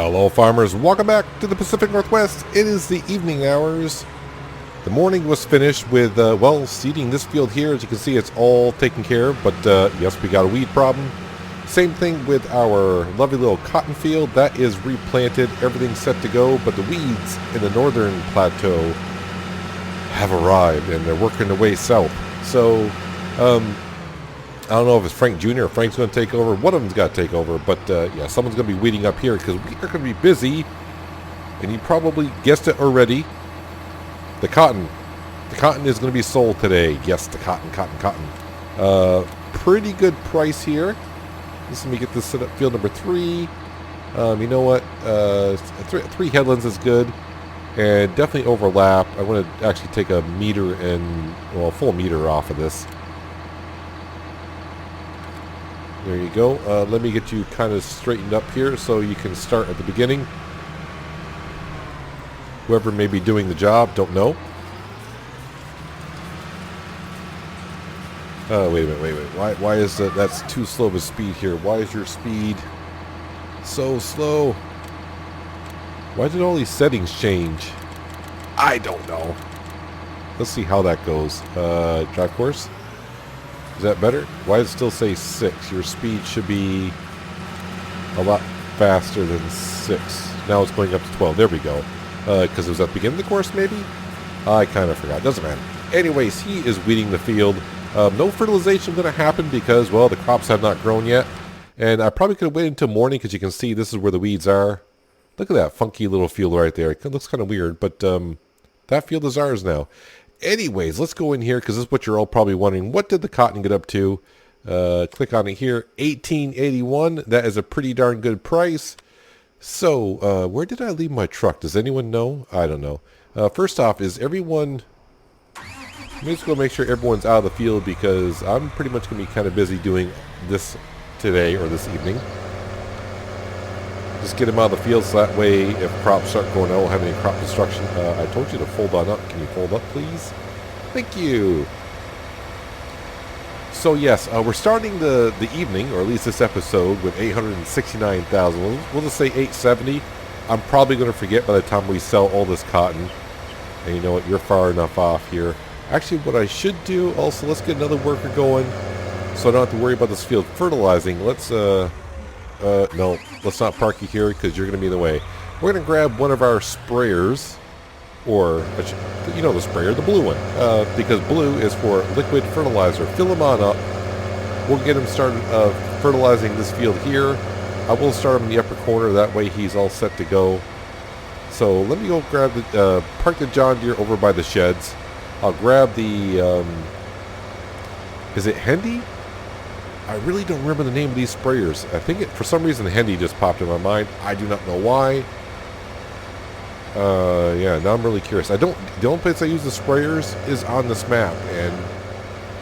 Hello farmers, welcome back to the Pacific Northwest. It is the evening hours. The morning was finished with, seeding this field here. As you can see, it's all taken care of, but yes, we got a weed problem. Same thing with our lovely little cotton field. That is replanted, everything's set to go, but the weeds in the northern plateau have arrived and they're working their way south. So, I don't know if it's Frank Jr. or Frank's going to take over. One of them's got to take over. But, yeah, someone's going to be weeding up here because we are going to be busy. And you probably guessed it already. The cotton. The cotton is going to be sold today. Yes, the cotton. Pretty good price here. Let me get this set up. Field number 3. You know what? Three headlands is good. And definitely overlap. I want to actually take a meter and, well, a full meter off of this. There you go. Let me get you kind of straightened up here so you can start at the beginning. Whoever may be doing the job, don't know. Wait a minute. Why is that's too slow of a speed here? Why is your speed so slow? Why did all these settings change? I don't know. Let's see how that goes. Drive course. Is that better? Why does it still say 6? Your speed should be a lot faster than 6. Now it's going up to 12. There we go. Because it was at the beginning of the course, maybe? I kind of forgot. Doesn't matter. Anyways, he is weeding the field. No fertilization going to happen because, well, the crops have not grown yet. And I probably could have waited until morning because you can see this is where the weeds are. Look at that funky little field right there. It looks kind of weird, but that field is ours now. Anyways, let's go in here because this is what you're all probably wondering. What did the cotton get up to? Click on it here. $18.81. That is a pretty darn good price. So, where did I leave my truck? Does anyone know? I don't know. First off, is everyone... Let me just go make sure everyone's out of the field because I'm pretty much going to be kind of busy doing this today or this evening. Just get them out of the field so that way if crops start going out, I won't have any crop destruction. I told you to fold on up. Can you fold up, please? Thank you. So yes, we're starting the evening, or at least this episode, with 869,000. We'll just say 870. I'm probably going to forget by the time we sell all this cotton. And you know what? You're far enough off here. Actually, what I should do, also, let's get another worker going so I don't have to worry about this field fertilizing. Let's, no, let's not park you here because you're going to be in the way. We're going to grab one of our sprayers, or, you know the sprayer, the blue one, because blue is for liquid fertilizer. Fill them on up. We'll get him started fertilizing this field here. I will start him in the upper corner. That way he's all set to go. So let me go grab the, park the John Deere over by the sheds. I'll grab the, is it Hendy? I really don't remember the name of these sprayers. I think for some reason Hendy just popped in my mind. I do not know why. Yeah, now I'm really curious. The only place I use the sprayers is on this map, and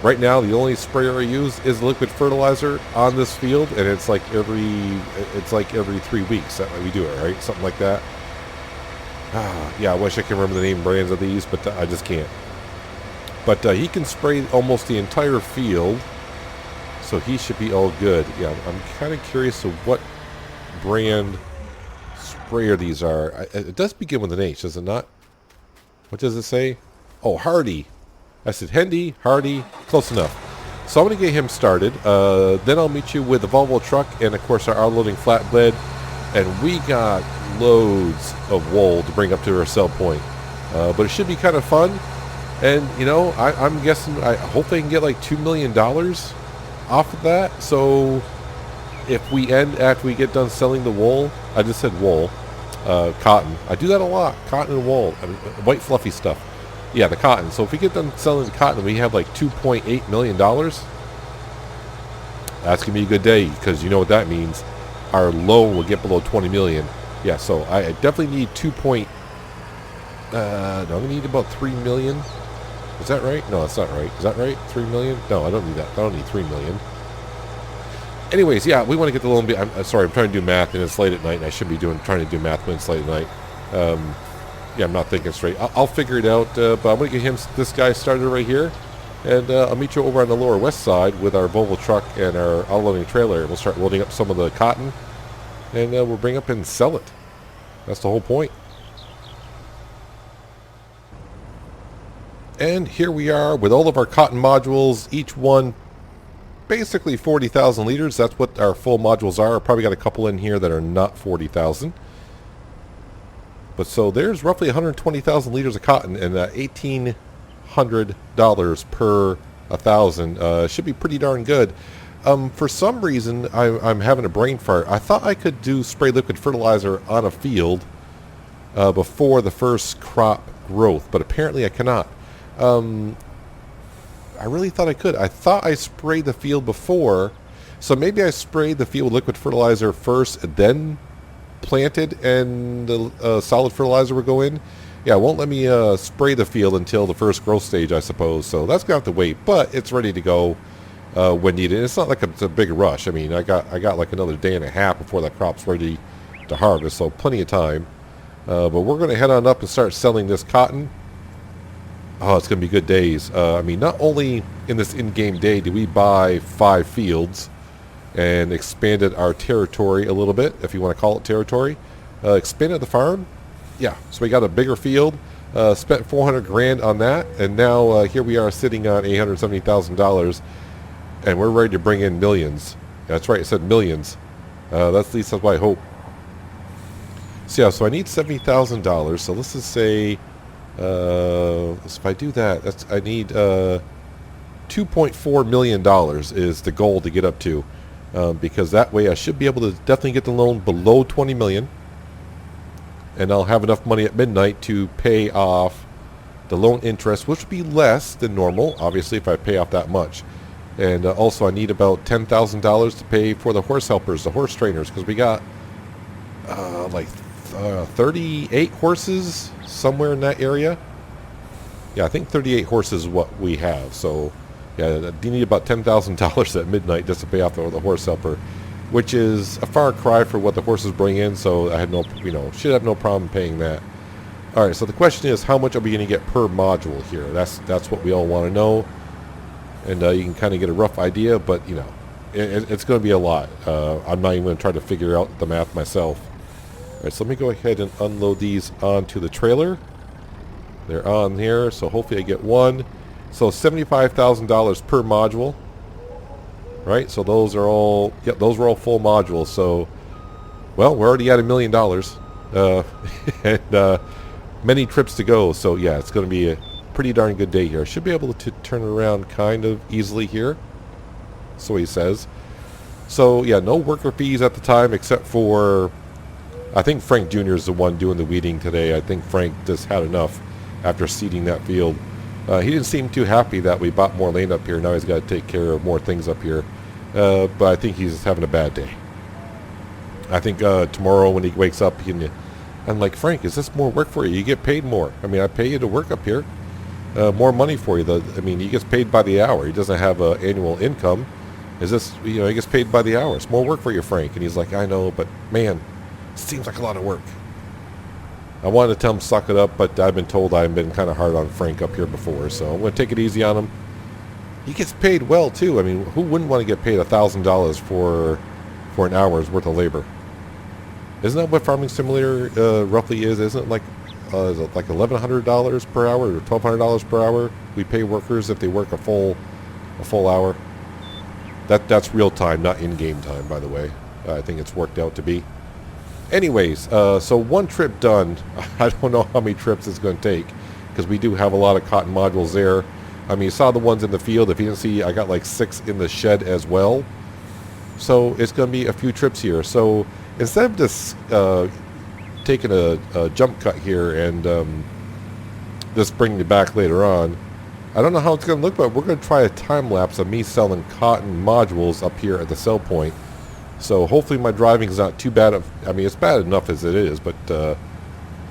right now the only sprayer I use is liquid fertilizer on this field, and it's like every 3 weeks that way we do it, right? Something like that. Yeah, I wish I could remember the name brands of these, but I just can't. But he can spray almost the entire field. So he should be all good. Yeah, I'm kind of curious of what brand sprayer these are. It does begin with an H, does it not? What does it say? Oh, Hardy. I said Hendy, Hardy, close enough. So I'm going to get him started. Then I'll meet you with the Volvo truck and, of course, our outloading flatbed. And we got loads of wool to bring up to our sell point. But it should be kind of fun. And, you know, I'm guessing, I hope they can get like $2 million off of that. So if we end after we get done selling the wool, I just said wool, cotton. I do that a lot, cotton and wool, I mean, white fluffy stuff. Yeah, the cotton. So if we get done selling the cotton, we have like $2.8 million. That's gonna be a good day because you know what that means. Our loan will get below 20 million. Yeah, so I definitely need no, I'm gonna need about 3 million. Is that right? No, that's not right. Is that right? 3 million? No, I don't need that. I don't need 3 million. Anyways, yeah, we want to get the loan. I'm sorry, I'm trying to do math, and it's late at night, and I should be trying to do math when it's late at night. Yeah, I'm not thinking straight. I'll figure it out, but I'm going to get this guy started right here, and I'll meet you over on the lower west side with our Volvo truck and our outloading trailer. We'll start loading up some of the cotton, and we'll bring up and sell it. That's the whole point. And here we are with all of our cotton modules, each one basically 40,000 liters. That's what our full modules are. I've probably got a couple in here that are not 40,000. But so there's roughly 120,000 liters of cotton, and $1,800 per 1,000 should be pretty darn good. For some reason, I'm having a brain fart. I thought I could do spray liquid fertilizer on a field before the first crop growth, but apparently I cannot. I really thought I could. I thought I sprayed the field before, so maybe I sprayed the field with liquid fertilizer first, and then planted, and the solid fertilizer would go in. Yeah, it won't let me spray the field until the first growth stage, I suppose. So that's gonna have to wait, but it's ready to go when needed. It's not like it's a big rush. I mean, I got like another day and a half before that crop's ready to harvest, so plenty of time. But we're gonna head on up and start selling this cotton. Oh, it's gonna be good days. I mean, not only in this in-game day did we buy 5 fields and expanded our territory a little bit, if you want to call it territory. Expanded the farm. Yeah, so we got a bigger field, spent 400 grand on that, and now here we are sitting on $870,000, and we're ready to bring in millions. That's right, it said millions. That's at least that's what I hope. So yeah, so I need $70,000. So let's just say, if I do that, I need $2.4 million is the goal to get up to. Because that way I should be able to definitely get the loan below 20 million, and I'll have enough money at midnight to pay off the loan interest, which would be less than normal, obviously, if I pay off that much. And also I need about $10,000 to pay for the horse helpers, the horse trainers, because we got like 38 horses somewhere in that area. Yeah, I think 38 horses is what we have. So yeah, you need about $10,000 at midnight just to pay off the horse helper, which is a far cry for what the horses bring in. So I had no, should have no problem paying that. All right, so the question is, how much are we going to get per module here? That's what we all want to know, and you can kind of get a rough idea, but it's going to be a lot. I'm not even going to try to figure out the math myself. All right, so let me go ahead and unload these onto the trailer. They're on here, so hopefully I get one. So $75,000 per module, right? So those are all, those were all full modules. So, well, we're already at $1 million, and many trips to go. So yeah, it's going to be a pretty darn good day here. I should be able to turn it around kind of easily here. So he says. So yeah, no worker fees at the time, except for, I think Frank Jr. is the one doing the weeding today. I think Frank just had enough after seeding that field. He didn't seem too happy that we bought more land up here. Now he's got to take care of more things up here. But I think he's having a bad day. I think tomorrow when he wakes up, I'm like, Frank, is this more work for you? You get paid more. I mean, I pay you to work up here. More money for you. He gets paid by the hour. He doesn't have an annual income. Is this, he gets paid by the hour. It's more work for you, Frank. And he's like, I know, but man, it seems like a lot of work. I wanted to tell him suck it up, but I've been told I've been kind of hard on Frank up here before, so I'm going to take it easy on him. He gets paid well, too. I mean, who wouldn't want to get paid $1,000 for an hour's worth of labor? Isn't that what Farming Simulator roughly is? Isn't it like $1,100 per hour or $1,200 per hour we pay workers if they work a full hour? That's real time, not in-game time, by the way. I think it's worked out to be. Anyways, so one trip done. I don't know how many trips it's going to take, because we do have a lot of cotton modules there. I mean, you saw the ones in the field. If you didn't see, I got like 6 in the shed as well. So it's going to be a few trips here. So instead of just taking a jump cut here and just bringing it back later on, I don't know how it's going to look, but we're going to try a time lapse of me selling cotton modules up here at the sell point. So hopefully my driving is not too bad. I mean, it's bad enough as it is, but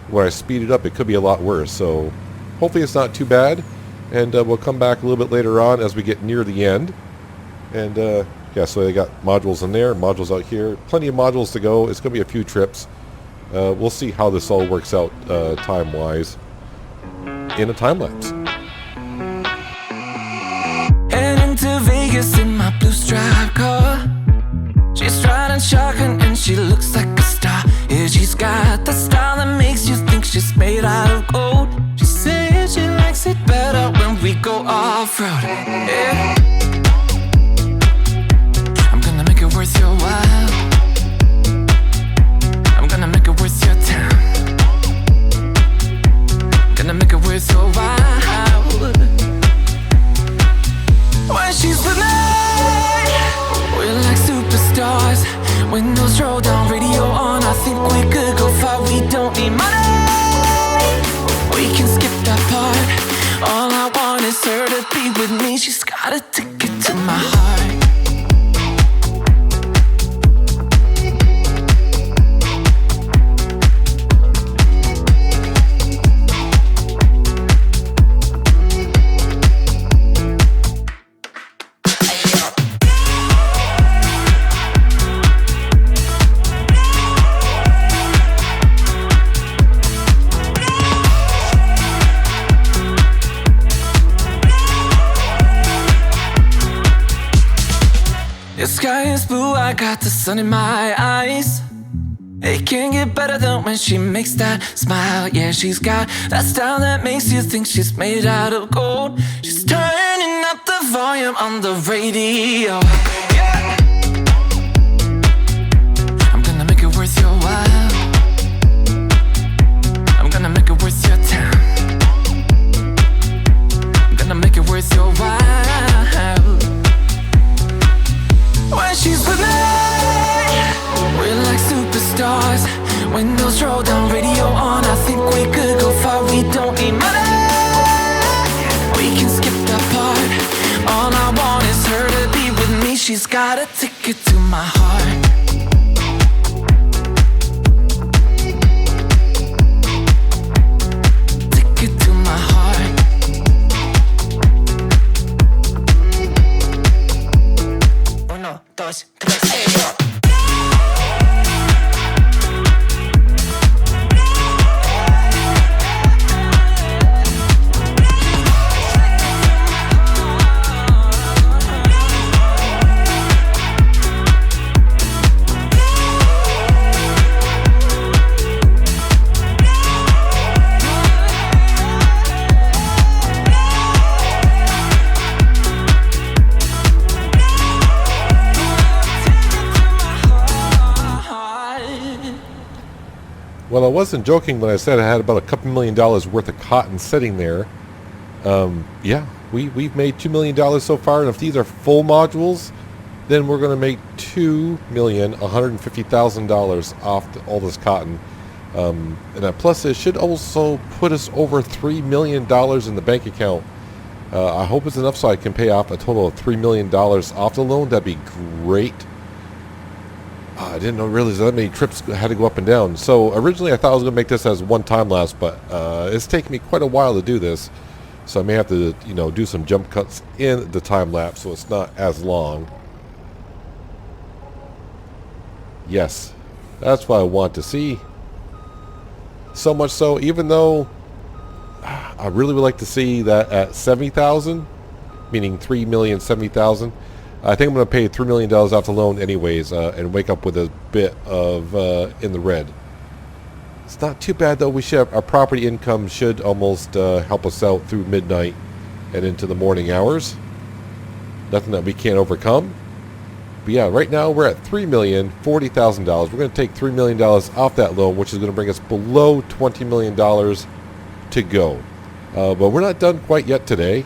when I speed it up, it could be a lot worse. So hopefully it's not too bad. And we'll come back a little bit later on as we get near the end. And yeah, so they got modules in there, modules out here. Plenty of modules to go. It's going to be a few trips. We'll see how this all works out time-wise in a time-lapse. Heading to Vegas in my blue stripe car. She's riding shotgun and she looks like a star. Yeah, she's got the style we go off-road. Yeah. I'm gonna make it worth your while. I'm gonna make it worth your time. Gonna make it worth your while. When she's with me, we're like superstars. Windows roll down, radio on. I think we could go far. We don't need money. We can skip that part. All I want is her to be with me. She's got a ticket to my heart. The sky is blue, I got the sun in my eyes. It can't get better than when she makes that smile. Yeah, she's got that style that makes you think she's made out of gold. She's turning up the volume on the radio. Yeah. I'm gonna make it worth your while. I'm gonna make it worth your time. I'm gonna make it worth your while. When she's with me, we're like superstars. Windows roll down, radio on. I think we could go far. We don't need money. We can skip that part. All I want is her to be with me. She's got a ticket to my heart. Ticket to my heart. 1, 2, 3, 4. Well, I wasn't joking when I said I had about a couple $1 million worth of cotton sitting there. Yeah, we've made $2 million so far, and if these are full modules, then we're going to make $2,150,000 off all this cotton. And plus, it should also put us over $3 million in the bank account. I hope it's enough so I can pay off a total of $3 million off the loan. That'd be great. I didn't realize that many trips had to go up and down. So originally I thought I was going to make this as one time lapse, but it's taken me quite a while to do this. So I may have to, do some jump cuts in the time lapse so it's not as long. Yes, that's what I want to see. So much so, even though I really would like to see that at 70,000, meaning 3,070,000. I think I'm going to pay $3 million off the loan anyways, and wake up with a bit of in the red. It's not too bad though. Our property income should almost help us out through midnight and into the morning hours. Nothing that we can't overcome. But yeah, right now we're at $3,040,000. We're going to take $3 million off that loan, which is going to bring us below $20 million to go. But we're not done quite yet today.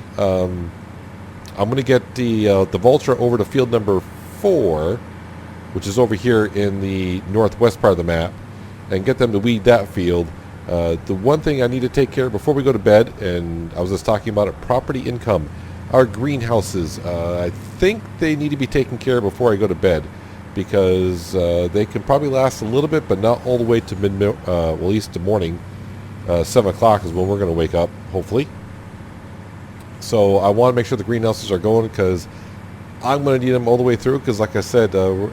I'm going to get the Vulture over to field number 4, which is over here in the northwest part of the map, and get them to weed that field. The one thing I need to take care of before we go to bed, and I was just talking about it, property income. Our greenhouses, I think they need to be taken care of before I go to bed, because they can probably last a little bit, but not all the way to at least the morning. 7 o'clock is when we're going to wake up, hopefully. So I want to make sure the greenhouses are going, because I'm going to need them all the way through, because like I said, I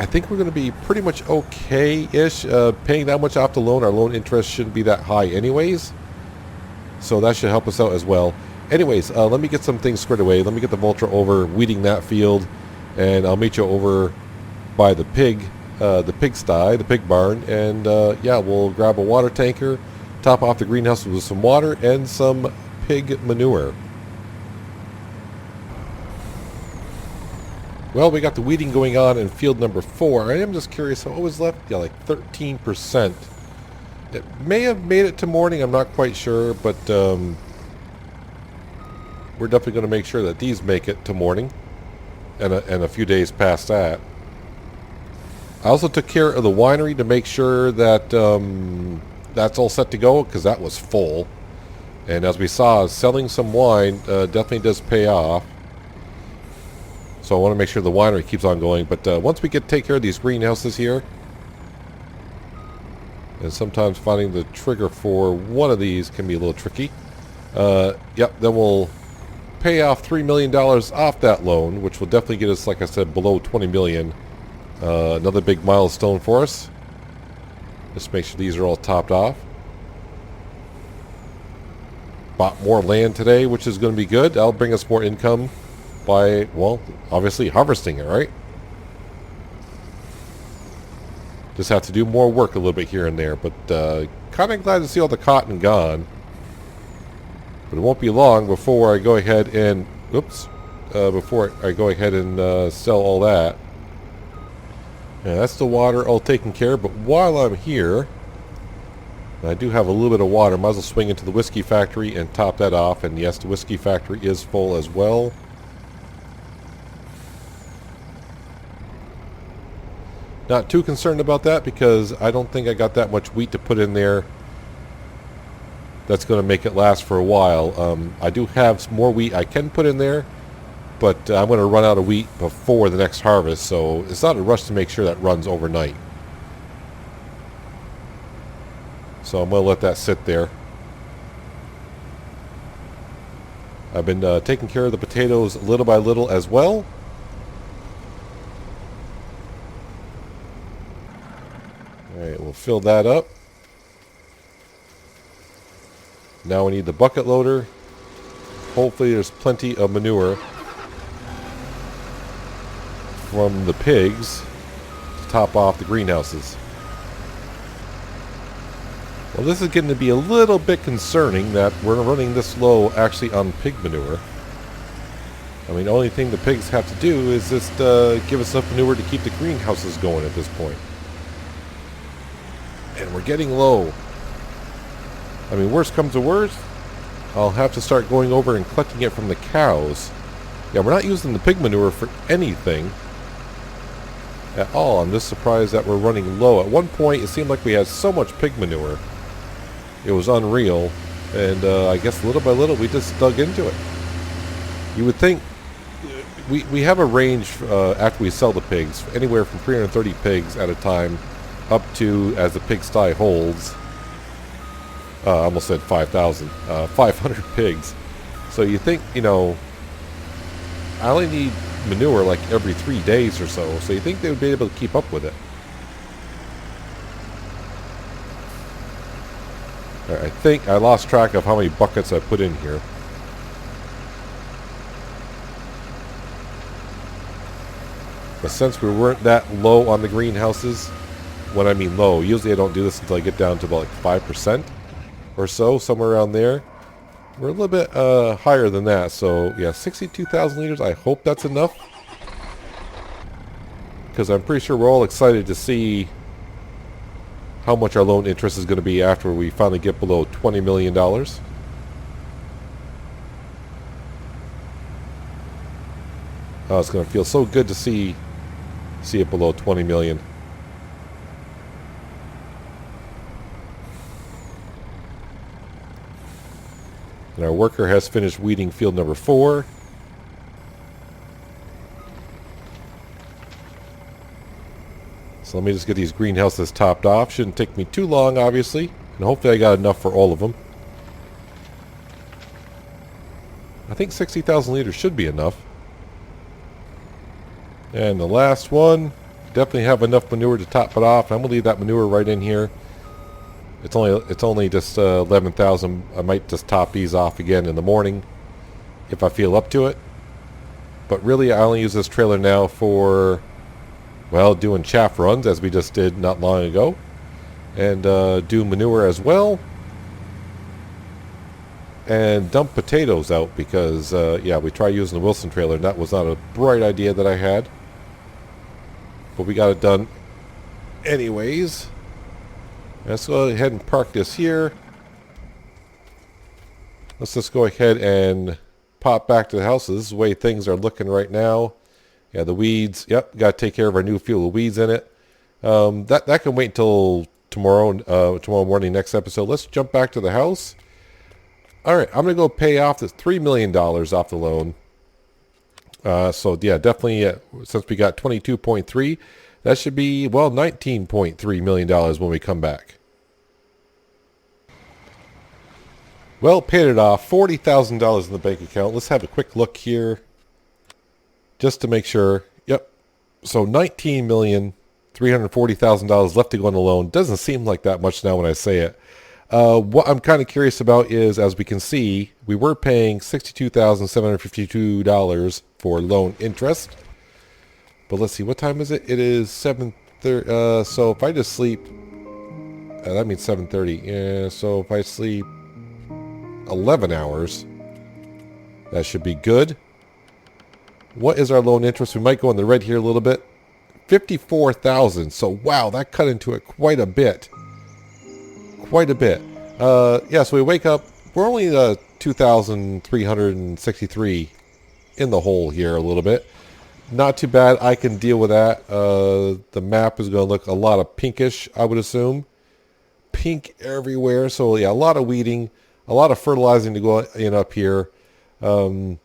think we're going to be pretty much okay-ish paying that much off the loan. Our loan interest shouldn't be that high anyways, so that should help us out as well. Anyways, let me get some things squared away. Let me get the Vulture over weeding that field, and I'll meet you over by the pigsty, the pig barn, and yeah, we'll grab a water tanker, top off the greenhouse with some water and some pig manure. Well, we got the weeding going on in field number 4. I am just curious, what was left? Yeah, like 13%. It may have made it to morning, I'm not quite sure, but we're definitely going to make sure that these make it to morning and a few days past that. I also took care of the winery to make sure that that's all set to go, because that was full. And as we saw, selling some wine definitely does pay off. So I want to make sure the winery keeps on going. But once we take care of these greenhouses here, and sometimes finding the trigger for one of these can be a little tricky. Yep, then we'll pay off $3 million off that loan, which will definitely get us, like I said, below $20 million. Another big milestone for us. Just make sure these are all topped off. Bought more land today, which is going to be good. That'll bring us more income by, well, obviously harvesting it, right? Just have to do more work a little bit here and there, but kind of glad to see all the cotton gone. But it won't be long before I go ahead and, before I go ahead and sell all that. Yeah, that's the water all taken care of, but while I'm here, I do have a little bit of water. Might as well swing into the whiskey factory and top that off. And yes, the whiskey factory is full as well. Not too concerned about that, because I don't think I got that much wheat to put in there that's going to make it last for a while. I do have some more wheat I can put in there, but I'm going to run out of wheat before the next harvest, so it's not a rush to make sure that runs overnight. So I'm going to let that sit there. I've been taking care of the potatoes little by little as well. Alright, we'll fill that up. Now we need the bucket loader. Hopefully there's plenty of manure from the pigs to top off the greenhouses. Well, this is getting to be a little bit concerning that we're running this low actually on pig manure. I mean, the only thing the pigs have to do is just give us enough manure to keep the greenhouses going at this point. And we're getting low. I mean, worst comes to worst, I'll have to start going over and collecting it from the cows. Yeah, we're not using the pig manure for anything at all. I'm just surprised that we're running low. At one point, it seemed like we had so much pig manure. It was unreal. And I guess little by little, we just dug into it. You would think we have a range after we sell the pigs, anywhere from 330 pigs at a time up to, as the pigsty holds, I almost said 5,000, 500 pigs. So you think, you know, I only need manure like every 3 days or so. So you think they would be able to keep up with it. I think I lost track of how many buckets I put in here. But since we weren't that low on the greenhouses, when I mean low, usually I don't do this until I get down to about like 5% or so, somewhere around there. We're a little bit higher than that, so yeah, 62,000 liters. I hope that's enough, because I'm pretty sure we're all excited to see how much our loan interest is going to be after we finally get below $20 million. Oh, it's going to feel so good to see it below 20 million. And our worker has finished weeding field number 4. So let me just get these greenhouses topped off. Shouldn't take me too long, obviously. And hopefully I got enough for all of them. I think 60,000 liters should be enough. And the last one, definitely have enough manure to top it off. I'm going to leave that manure right in here. It's only just 11,000. I might just top these off again in the morning if I feel up to it. But really, I only use this trailer now for, well, doing chaff runs, as we just did not long ago, and do manure as well. and dump potatoes out because, yeah, we tried using the Wilson trailer, and that was not a bright idea that I had. But we got it done anyways. Let's go ahead and park this here. Let's just go ahead and pop back to the house. So this is the way things are looking right now. Yeah, the weeds. Yep, got to take care of our new field of weeds in it. That can wait until tomorrow morning, next episode. Let's jump back to the house. All right, I'm going to go pay off this $3 million off the loan. So, yeah, definitely, since we got 22.3, that should be, well, $19.3 million when we come back. Well, paid it off. $40,000 in the bank account. Let's have a quick look here just to make sure. Yep. So $19,340,000 left to go on the loan. Doesn't seem like that much now when I say it. What I'm kind of curious about is, as we can see, we were paying $62,752 for loan interest. But let's see, what time is it? It is 7:30. So if I just sleep, that means 7:30. Yeah, so if I sleep 11 hours, that should be good. What is our loan interest? We might go in the red here a little bit. $54,000. So wow, that cut into it quite a bit. Quite a bit. Yeah, so we wake up. We're only 2,363 in the hole here a little bit. Not too bad. I can deal with that. The map is going to look a lot of pinkish, I would assume. Pink everywhere. So yeah, a lot of weeding, a lot of fertilizing to go in up here. I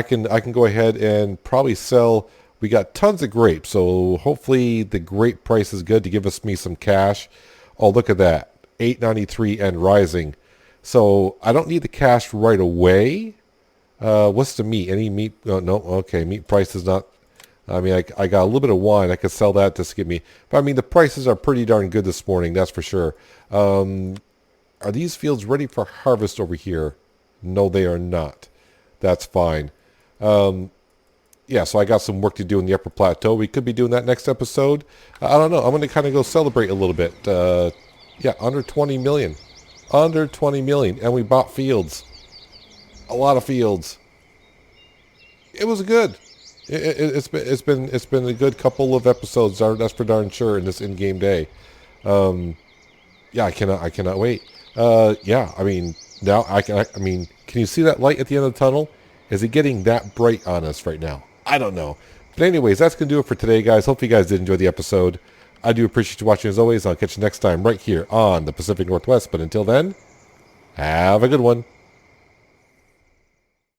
can go ahead and probably sell. We got tons of grapes, so hopefully the grape price is good to give me some cash. Oh, look at that. $8.93 and rising. So I don't need the cash right away. What's the meat? Any meat? Oh, no. Okay. Meat price is not. I mean, I got a little bit of wine. I could sell that just to get me. But I mean, the prices are pretty darn good this morning. That's for sure. Are these fields ready for harvest over here? No, they are not. That's fine. Yeah, so I got some work to do in the upper plateau. We could be doing that next episode. I don't know. I'm going to kind of go celebrate a little bit. Yeah, under 20 million. Under 20 million. And we bought fields. A lot of fields. It was good. It's been a good couple of episodes. That's for darn sure in this in-game day. Yeah, I cannot wait. Yeah, I mean, now I mean, can you see that light at the end of the tunnel? Is it getting that bright on us right now? I don't know. But anyways, that's going to do it for today, guys. Hopefully you guys did enjoy the episode. I do appreciate you watching as always. I'll catch you next time right here on the Pacific Northwest. But until then, have a good one.